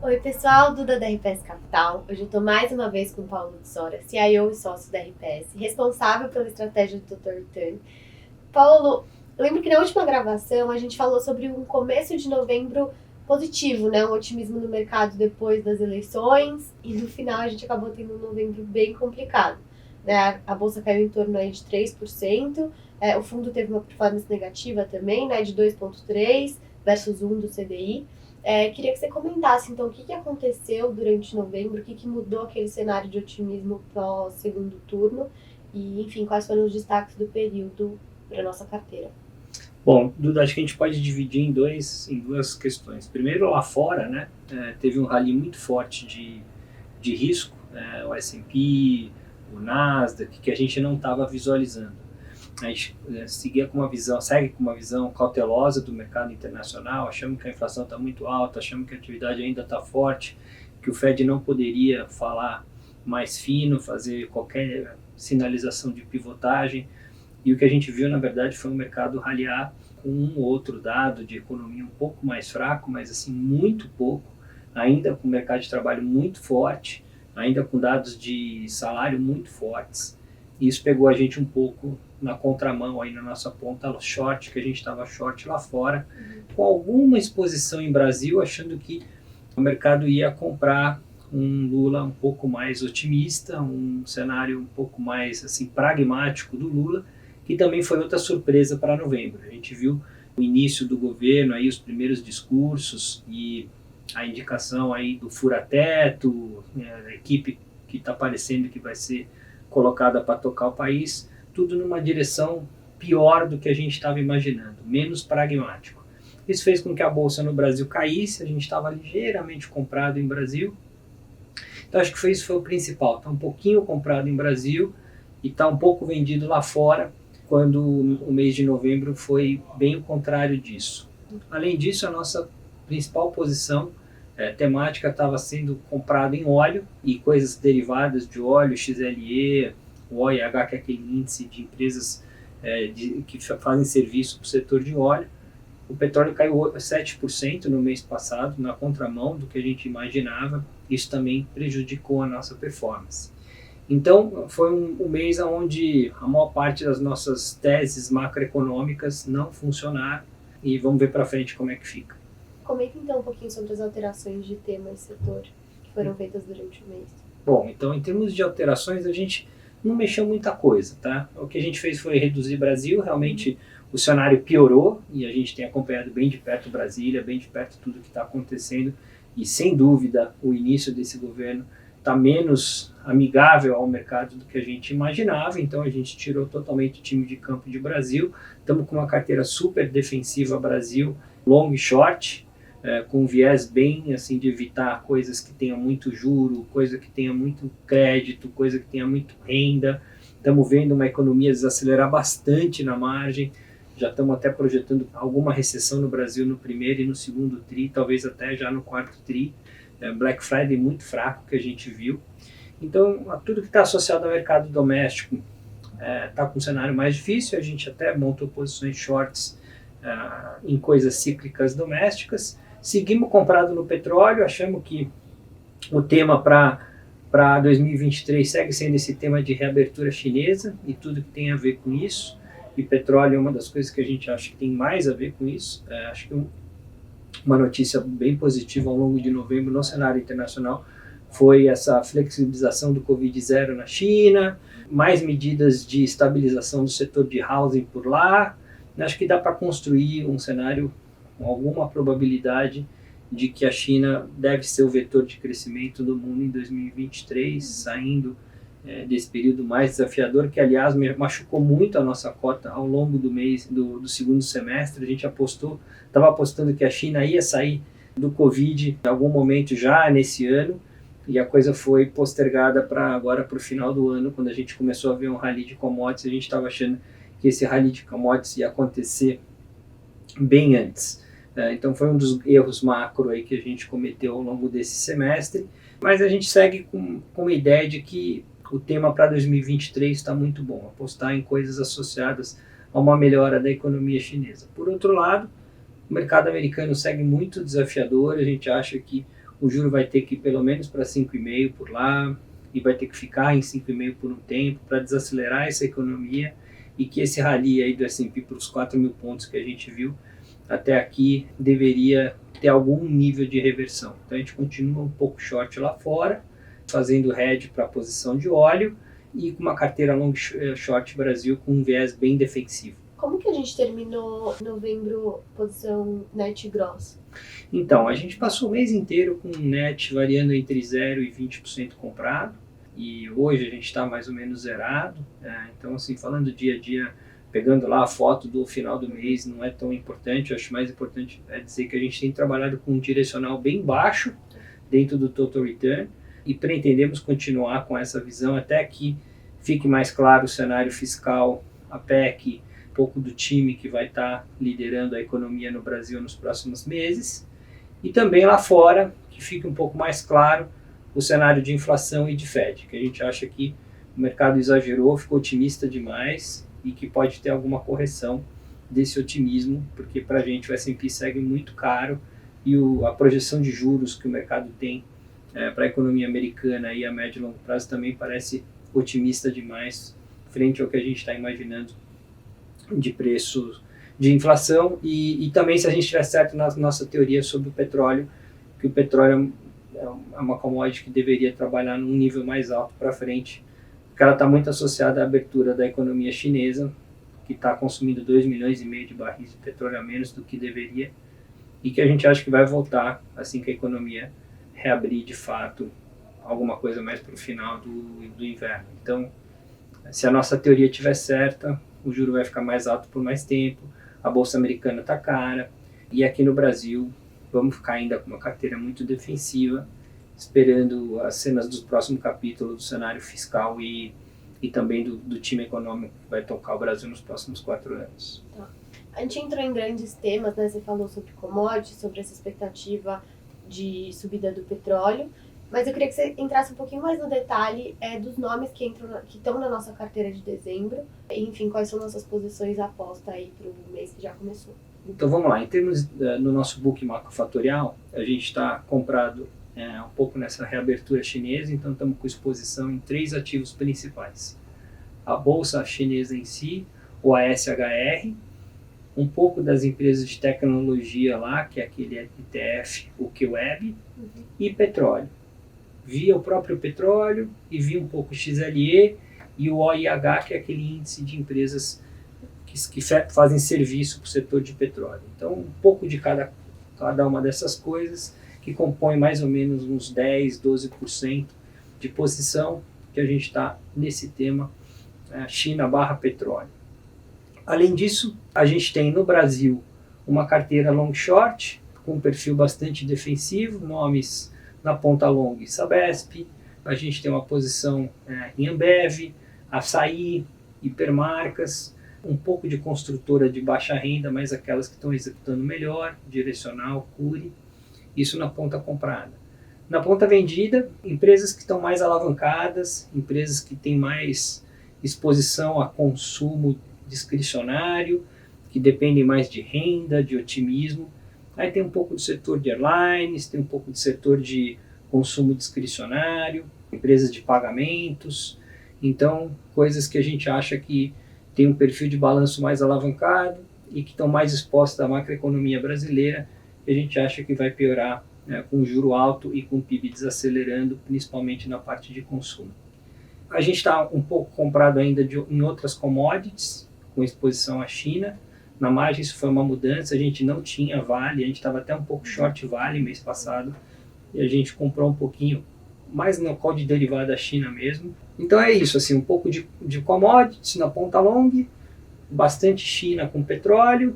Oi pessoal, Duda da RPS Capital. Hoje eu estou mais uma vez com o Paulo Tsora, CIO e sócio da RPS, responsável pela estratégia do Dr. Return. Paulo, eu lembro que na última gravação a gente falou sobre um começo de novembro positivo, né? Um otimismo no mercado depois das eleições, e no final a gente acabou tendo um novembro bem complicado, né? A bolsa caiu em torno aí de 3%, o fundo teve uma performance negativa também, né? De 2,3% versus 1% do CDI. Queria que você comentasse, então, o que aconteceu durante novembro, o que mudou aquele cenário de otimismo pós segundo turno e, enfim, quais foram os destaques do período para a nossa carteira. Bom, Duda, acho que a gente pode dividir em duas questões. Primeiro, lá fora, né, teve um rally muito forte de risco, o S&P, o Nasdaq, que a gente não estava visualizando. A gente segue com uma visão cautelosa do mercado internacional, achamos que a inflação está muito alta, achamos que a atividade ainda está forte, que o Fed não poderia falar mais fino, fazer qualquer sinalização de pivotagem. E o que a gente viu, na verdade, foi o mercado ralhar com um ou outro dado de economia um pouco mais fraco, mas assim, muito pouco, ainda com o mercado de trabalho muito forte, ainda com dados de salário muito fortes. E isso pegou a gente um pouco na contramão aí na nossa ponta short, que a gente estava short lá fora, com alguma exposição em Brasil, achando que o mercado ia comprar um Lula um pouco mais otimista, um cenário um pouco mais assim pragmático do Lula, que também foi outra surpresa para novembro. A gente viu o início do governo, aí os primeiros discursos e a indicação aí do fura-teto, a equipe que está parecendo que vai ser colocada para tocar o país, tudo numa direção pior do que a gente estava imaginando, menos pragmático. Isso fez com que a bolsa no Brasil caísse, a gente estava ligeiramente comprado em Brasil. Então acho que isso foi o principal, está um pouquinho comprado em Brasil e está um pouco vendido lá fora, quando o mês de novembro foi bem o contrário disso. Além disso, a nossa principal posição temática estava sendo comprada em óleo e coisas derivadas de óleo, XLE, o OIH, que é aquele índice de empresas que fazem serviço para o setor de óleo. O petróleo caiu 7% no mês passado, na contramão do que a gente imaginava. Isso também prejudicou a nossa performance. Então, foi um mês onde a maior parte das nossas teses macroeconômicas não funcionaram e vamos ver para frente como é que fica. Comenta então um pouquinho sobre as alterações de tema e setor que foram feitas durante o mês. Bom, então em termos de alterações a gente não mexeu muita coisa, tá? O que a gente fez foi reduzir Brasil, realmente o cenário piorou e a gente tem acompanhado bem de perto Brasília, bem de perto tudo que está acontecendo e sem dúvida o início desse governo está menos amigável ao mercado do que a gente imaginava, então a gente tirou totalmente o time de campo de Brasil, estamos com uma carteira super defensiva Brasil, long e short, com um viés bem assim de evitar coisas que tenham muito juro, coisa que tenha muito crédito, coisa que tenha muito renda. Estamos vendo uma economia desacelerar bastante na margem, já estamos até projetando alguma recessão no Brasil no primeiro e no segundo tri, talvez até já no quarto tri. Black Friday muito fraco que a gente viu. Então, tudo que está associado ao mercado doméstico está com um cenário mais difícil. A gente até montou posições shorts em coisas cíclicas domésticas. Seguimos comprado no petróleo, achamos que o tema para 2023 segue sendo esse tema de reabertura chinesa e tudo que tem a ver com isso. E petróleo é uma das coisas que a gente acha que tem mais a ver com isso. Acho que uma notícia bem positiva ao longo de novembro no cenário internacional foi essa flexibilização do Covid-0 na China, mais medidas de estabilização do setor de housing por lá. Acho que dá para construir um cenário com alguma probabilidade de que a China deve ser o vetor de crescimento do mundo em 2023, saindo desse período mais desafiador, que aliás machucou muito a nossa cota ao longo do mês do segundo semestre. A gente estava apostando que a China ia sair do Covid em algum momento já nesse ano, e a coisa foi postergada para agora, para o final do ano, quando a gente começou a ver um rally de commodities. A gente estava achando que esse rally de commodities ia acontecer bem antes. Então foi um dos erros macro aí que a gente cometeu ao longo desse semestre, mas a gente segue com a ideia de que o tema para 2023 está muito bom, apostar em coisas associadas a uma melhora da economia chinesa. Por outro lado, o mercado americano segue muito desafiador, a gente acha que o juro vai ter que ir pelo menos para 5,5 por lá, e vai ter que ficar em 5,5 por um tempo para desacelerar essa economia, e que esse rally aí do S&P para os 4.000 pontos que a gente viu até aqui deveria ter algum nível de reversão. Então a gente continua um pouco short lá fora, fazendo hedge para a posição de óleo e com uma carteira long short Brasil com um viés bem defensivo. Como que a gente terminou novembro posição net gross? Então, a gente passou o mês inteiro com um net variando entre 0% e 20% comprado, e hoje a gente está mais ou menos zerado. Então, assim, falando dia a dia, pegando lá a foto do final do mês, não é tão importante. Eu acho mais importante dizer que a gente tem trabalhado com um direcional bem baixo dentro do total return, e pretendemos continuar com essa visão até que fique mais claro o cenário fiscal, a PEC, um pouco do time que vai estar liderando a economia no Brasil nos próximos meses, e também lá fora, que fique um pouco mais claro o cenário de inflação e de Fed, que a gente acha que o mercado exagerou, ficou otimista demais e que pode ter alguma correção desse otimismo, porque para a gente o S&P segue muito caro e a projeção de juros que o mercado tem para a economia americana e a médio e longo prazo também parece otimista demais frente ao que a gente está imaginando de preços de inflação, e também se a gente estiver certo na nossa teoria sobre o petróleo, que o petróleo é uma commodity que deveria trabalhar num nível mais alto para frente, porque ela está muito associada à abertura da economia chinesa, que está consumindo 2,5 milhões de barris de petróleo a menos do que deveria, e que a gente acha que vai voltar assim que a economia reabrir de fato, alguma coisa mais para o final do inverno. Então, se a nossa teoria estiver certa, o juro vai ficar mais alto por mais tempo, a bolsa americana está cara, e aqui no Brasil vamos ficar ainda com uma carteira muito defensiva, esperando as cenas dos próximos capítulos do cenário fiscal e também do time econômico que vai tocar o Brasil nos próximos 4 anos. Tá. A gente entrou em grandes temas, né? Você falou sobre commodities, sobre essa expectativa de subida do petróleo, mas eu queria que você entrasse um pouquinho mais no detalhe dos nomes que estão na nossa carteira de dezembro, enfim, quais são nossas posições aposta aí para o mês que já começou. Então vamos lá, em termos no nosso book macrofatorial, a gente está comprado um pouco nessa reabertura chinesa, então estamos com exposição em 3 ativos principais. A bolsa chinesa em si, o ASHR, um pouco das empresas de tecnologia lá, que é aquele ETF, o QWeb, e petróleo. Via o próprio petróleo e via um pouco o XLE e o OIH, que é aquele índice de empresas que fazem serviço para o setor de petróleo. Então, um pouco de cada uma dessas coisas, que compõe mais ou menos uns 10, 12% de posição que a gente está nesse tema China/petróleo. Além disso, a gente tem no Brasil uma carteira long short, com um perfil bastante defensivo, nomes na ponta long, Sabesp, a gente tem uma posição em Ambev, Açaí, Hipermarcas, um pouco de construtora de baixa renda, mas aquelas que estão executando melhor, Direcional, Cury, isso na ponta comprada. Na ponta vendida, empresas que estão mais alavancadas, empresas que têm mais exposição a consumo discricionário, que dependem mais de renda, de otimismo. Aí tem um pouco do setor de airlines, tem um pouco do setor de consumo discricionário, empresas de pagamentos. Então, coisas que a gente acha que tem um perfil de balanço mais alavancado e que estão mais expostas à macroeconomia brasileira, que a gente acha que vai piorar com juro alto e com o PIB desacelerando, principalmente na parte de consumo. A gente está um pouco comprado ainda em outras commodities, com exposição à China. Na margem isso foi uma mudança, a gente não tinha Vale, a gente estava até um pouco short Vale mês passado, e a gente comprou um pouquinho mais no call de derivado da China mesmo. Então é isso, assim, um pouco de commodities na ponta long, bastante China com petróleo,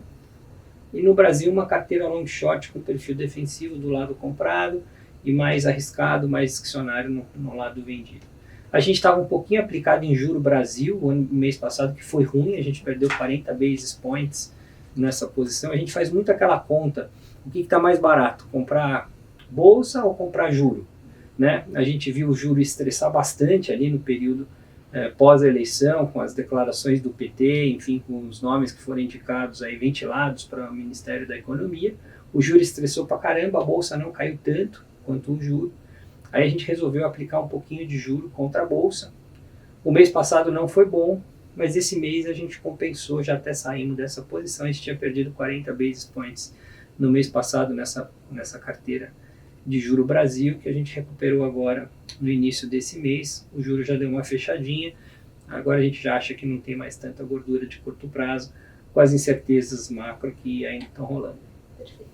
e no Brasil uma carteira long short com perfil defensivo do lado comprado e mais arriscado, mais discricionário no lado vendido. A gente estava um pouquinho aplicado em juro Brasil o mês passado, que foi ruim, a gente perdeu 40 basis points nessa posição. A gente faz muito aquela conta, o que está mais barato, comprar bolsa ou comprar juro? Né? A gente viu o juro estressar bastante ali no período pós-eleição, com as declarações do PT, enfim, com os nomes que foram indicados, aí, ventilados para o Ministério da Economia. O juro estressou pra caramba, a bolsa não caiu tanto, quanto o juro. Aí a gente resolveu aplicar um pouquinho de juro contra a bolsa. O mês passado não foi bom, mas esse mês a gente compensou, já até saímos dessa posição. A gente tinha perdido 40 basis points no mês passado nessa carteira de juro Brasil, que a gente recuperou agora no início desse mês. O juro já deu uma fechadinha, agora a gente já acha que não tem mais tanta gordura de curto prazo, com as incertezas macro que ainda estão rolando. Perfeito.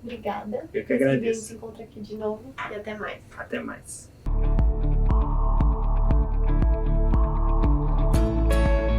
Obrigada. Eu que agradeço. A gente se encontra aqui de novo e até mais. Até mais.